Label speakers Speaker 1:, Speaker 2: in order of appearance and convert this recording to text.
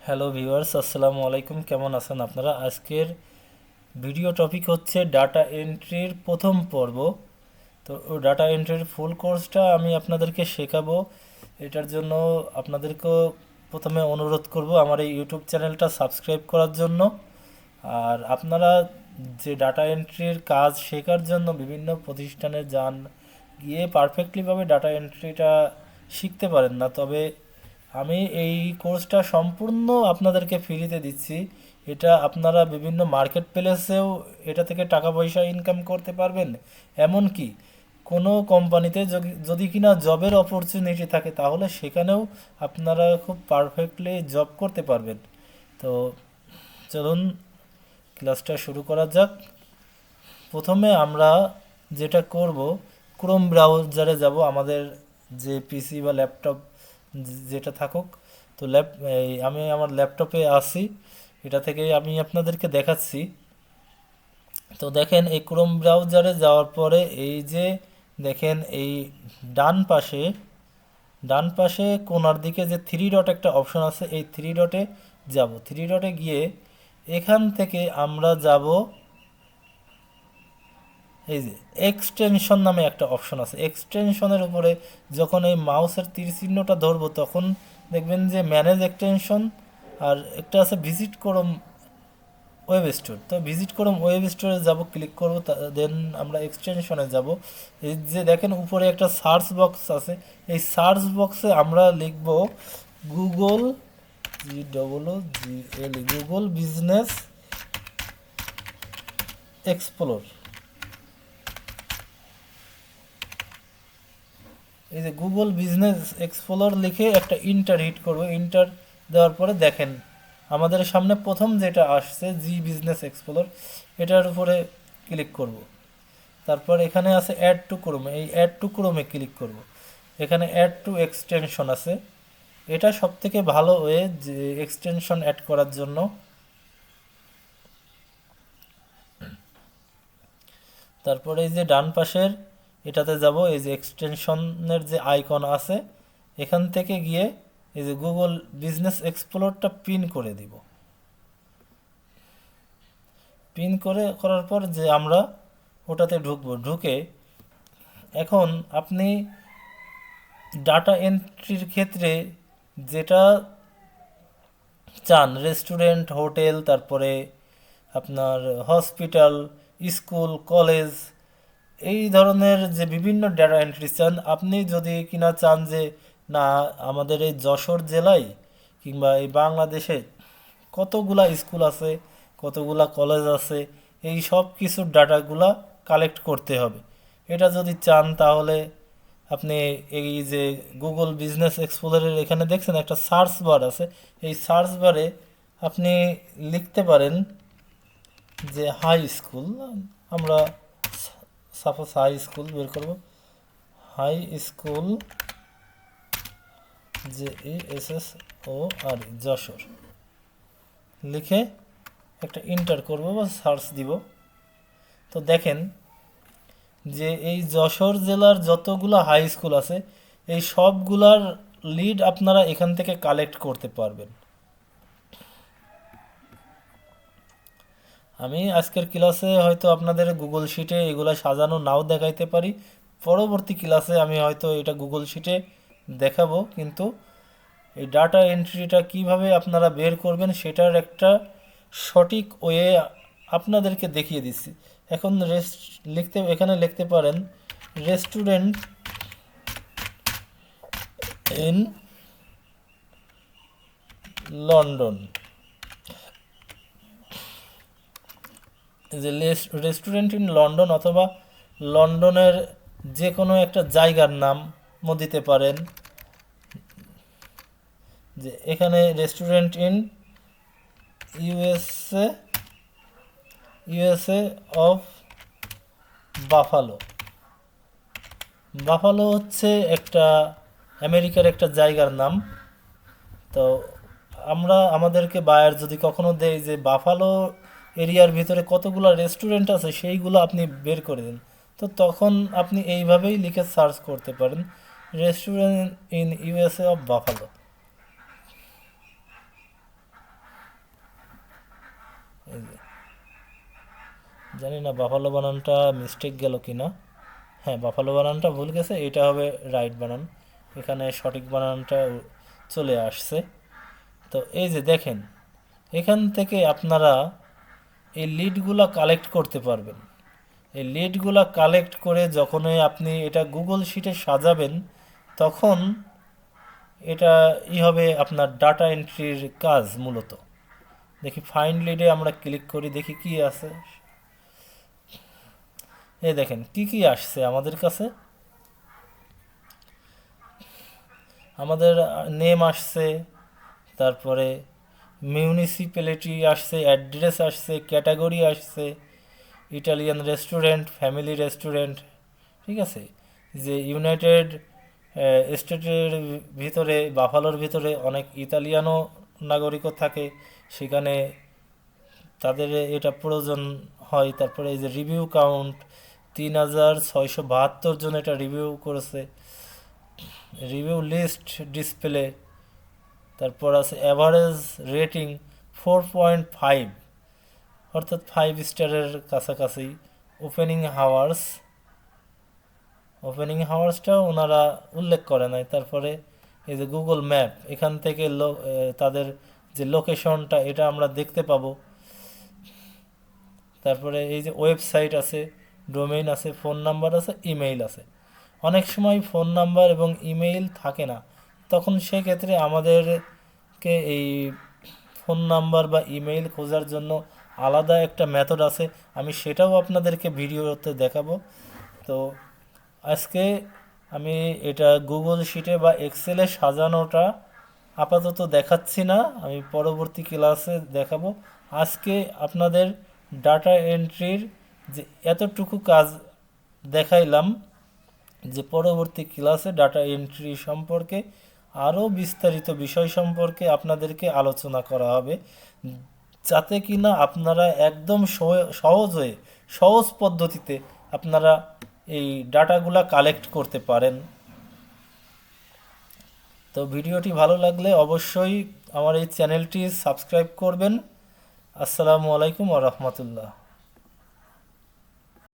Speaker 1: Hello viewers, আসসালামু আলাইকুম। কেমন আছেন আপনারা? আজকের ভিডিও টপিক হচ্ছে ডাটা এন্ট্রির প্রথম পর্ব। তো ডাটা এন্ট্রির ফুল কোর্সটা আমি আপনাদেরকে শেখাবো। এটার জন্য আপনাদেরকেও প্রথমে অনুরোধ করব আমার এই ইউটিউব চ্যানেলটা সাবস্ক্রাইব করার জন্য। আর আপনারা যে ডাটা এন্ট্রির কাজ শেখার জন্য বিভিন্ন প্রতিষ্ঠানে যান, গিয়ে পারফেক্টলিভাবে ডাটা এন্ট্রিটা শিখতে পারেন না, তবে আমি এই কোর্সটা সম্পূর্ণ আপনাদেরকে ফ্রিতে দিচ্ছি। এটা আপনারা বিভিন্ন মার্কেট প্লেসেও এটা থেকে টাকা পয়সা ইনকাম করতে পারবেন। এমনকি কোনো কোম্পানিতে যদি কিনা জবের অপরচুনিটি থাকে তাহলে সেখানেও আপনারা খুব পারফেক্টলি জব করতে পারবেন। তো চলুন ক্লাসটা শুরু করা যাক। প্রথমে আমরা যেটা করব, ক্রোম ব্রাউজারে যাব, আমাদের যে পিসি বা ল্যাপটপ যেটা থাকুক। তো আমি আমার ল্যাপটপে আসি, এটা থেকে আমি আপনাদেরকে দেখাচ্ছি। তো দেখেন, এই ক্রোম ব্রাউজারে যাওয়ার পরে এই যে দেখেন, এই ডান পাশে ডান পাশে কোণার দিকে যে থ্রি ডট একটা অপশন আছে, এই থ্রি ডটে যাব। থ্রি ডটে গিয়ে এখান থেকে আমরা যাব, এই যে এক্সটেনশন নামে একটা অপশন আছে। এক্সটেনশনের উপরে যখন এই মাউসের তীর চিহ্নটা ধরবো তখন দেখবেন যে ম্যানেজ এক্সটেনশন, আর একটা আছে ভিজিট করুন ওয়েব স্টোর। তো ভিজিট করুন ওয়েব স্টোরে যাব, ক্লিক করব, দেন আমরা এক্সটেনশনে যাব। এই যে দেখেন উপরে একটা সার্চ বক্স আছে, এই সার্চ বক্সে আমরা লিখব Google, GOOGLE, Google business explore. এই যে গুগল বিজনেস এক্সপ্লোর লিখে একটা ইন্টার হিট করব। ইন্টার দেওয়ার পরে দেখেন আমাদের সামনে প্রথম যেটা আসছে বিজনেস এক্সপ্লোর, এটার উপরে ক্লিক করব। তারপর এখানে আছে অ্যাড টু ক্রোমে, এই অ্যাড টু ক্রোমে ক্লিক করব। এখানে অ্যাড টু এক্সটেনশন আছে, এটা সবথেকে ভালো ওয়ে যে এক্সটেনশন অ্যাড করার জন্য। তারপরে এই যে ডান পাশের এটাতে যাব, এই যে এক্সটেনশনের যে আইকন আছে, এখান থেকে গিয়ে এই যে গুগল বিজনেস এক্সপ্লোরটা পিন করে দিব। পিন করার পর যে আমরা ওটাতে ঢুকবো, ঢুকে এখন আপনি ডাটা এন্ট্রির ক্ষেত্রে যেটা চান, রেস্টুরেন্ট, হোটেল, তারপরে আপনার হসপিটাল, স্কুল, কলেজ, এই ধরনের যে বিভিন্ন ডাটা এন্ট্রি চান, আপনি যদি কিনা চান যে না আমাদের এই যশোর জেলায় কিংবা এই বাংলাদেশে কতগুলা স্কুল আছে, কতগুলা কলেজ আছে, এই সব কিছুর ডাটাগুলা কালেক্ট করতে হবে, এটা যদি চান তাহলে আপনি এই যে গুগল বিজনেস এক্সপ্লোরের এখানে দেখছেন একটা সার্চ বার আছে, এই সার্চ বারে আপনি লিখতে পারেন যে হাই স্কুল। আমরা সাপোজ হাই স্কুল বের করব, হাই স্কুল, JESSOR, যশোর লিখে একটা ইন্টার করব বা সার্চ দিব। তো দেখেন যে এই যশোর জেলার যতগুলো হাই স্কুল আছে এই সবগুলার লিড আপনারা এখান থেকে কালেক্ট করতে পারবেন। আমি আজকের ক্লাসে হয়তো আপনাদের গুগল শিটে এগুলো সাজানো নাও দেখাইতে পারি, পরবর্তী ক্লাসে আমি হয়তো এটা গুগল শিটে দেখাবো, কিন্তু এই ডাটা এন্ট্রিটা কিভাবে আপনারা বের করবেন সেটার একটা সঠিক ওয়ে আপনাদেরকে দেখিয়ে দিচ্ছি। এখন এখানে লিখতে পারেন রেস্টুরেন্ট ইন লন্ডন। যে রেস্টুরেন্ট ইন লন্ডন অথবা লন্ডনের যে কোনো একটা জায়গার নামও দিতে পারেন। যে এখানে restaurant in USA, USA of buffalo. Buffalo হচ্ছে একটা আমেরিকার একটা জায়গার নাম। তো আমরা আমাদেরকে বায়ার যদি কখনো দেয় যে বাফালো এরিয়ার ভিতরে কতগুলো রেস্টুরেন্ট আছে সেইগুলো আপনি বের করে দিন, তো তখন আপনি এইভাবেই লিখে সার্চ করতে পারেন restaurant in USA of buffalo. এই যে, জানি না বাফালো বানানটা মিস্টেক গেল কিনা। হ্যাঁ, বাফালো বানানটা ভুল গেছে, এটা হবে রাইট বানান। এখানে সঠিক বানানটা চলে আসছে। তো এই যে দেখেন, এখান থেকে আপনারা এই লিডগুলা কালেক্ট করতে পারবেন। এই লিডগুলা কালেক্ট করে যখনই আপনি এটা গুগল শিটে সাজাবেন, তখন এটা হবে আপনার ডাটা এন্ট্রির কাজ মূলত। দেখি ফাইন্ড লিডে আমরা ক্লিক করি, দেখি কি আছে। এই দেখেন কি কি আসছে আমাদের কাছে। আমাদের নেম আসছে, তারপরে মিউনিসিপ্যালিটি আসছে, অ্যাড্রেস আসছে, ক্যাটাগরি আসছে, ইটালিয়ান রেস্টুরেন্ট, ফ্যামিলি রেস্টুরেন্ট, ঠিক আছে। যে ইউনাইটেড স্টেটের ভিতরে, বাফালোর ভিতরে অনেক ইতালিয়ানও নাগরিকও থাকে, সেখানে তাদের এটা প্রয়োজন হয়। তারপরে এই যে রিভিউ কাউন্ট, 3672 জন এটা রিভিউ করেছে। রিভিউ লিস্ট ডিসপ্লে, তারপর আছে অ্যাভারেজ রেটিং 4.5, অর্থাৎ 5 স্টারের কাছাকাছি। ওপেনিং হাওয়ার্স, ওপেনিং হাওয়ার্সটাও ওনারা উল্লেখ করে নাই। তারপরে এই যে গুগল ম্যাপ, এখান থেকে তাদের যে লোকেশনটা এটা আমরা দেখতে পাবো। তারপরে এই যে ওয়েবসাইট আছে, ডোমেইন আছে, ফোন নাম্বার আছে, ইমেইল আছে। অনেক সময় ফোন নাম্বার এবং ইমেইল থাকে না, তখন সেক্ষেত্রে আমাদেরকে এই ফোন নাম্বার বা ইমেইল খোঁজার জন্য আলাদা একটা মেথড আছে, আমি সেটাও আপনাদেরকে ভিডিওতে দেখাবো। তো আজকে আমি এটা গুগল শিটে বা এক্সেলে সাজানোটা আপাতত দেখাচ্ছি না, আমি পরবর্তী ক্লাসে দেখাবো। আজকে আপনাদের ডাটা এন্ট্রির যে এতটুকু কাজ দেখাইলাম, যে পরবর্তী ক্লাসে ডাটা এন্ট্রি সম্পর্কে আরও বিস্তারিত বিষয় সম্পর্কে আপনাদেরকে আলোচনা করা হবে, যাতে কিনা আপনারা একদম সহজ হয়ে, সহজ পদ্ধতিতে আপনারা এই ডাটাগুলা কালেক্ট করতে পারেন। তো ভিডিওটি ভালো লাগলে অবশ্যই আমার এই চ্যানেলটি সাবস্ক্রাইব করবেন। আসসালামু আলাইকুম ওয়া রাহমাতুল্লাহ।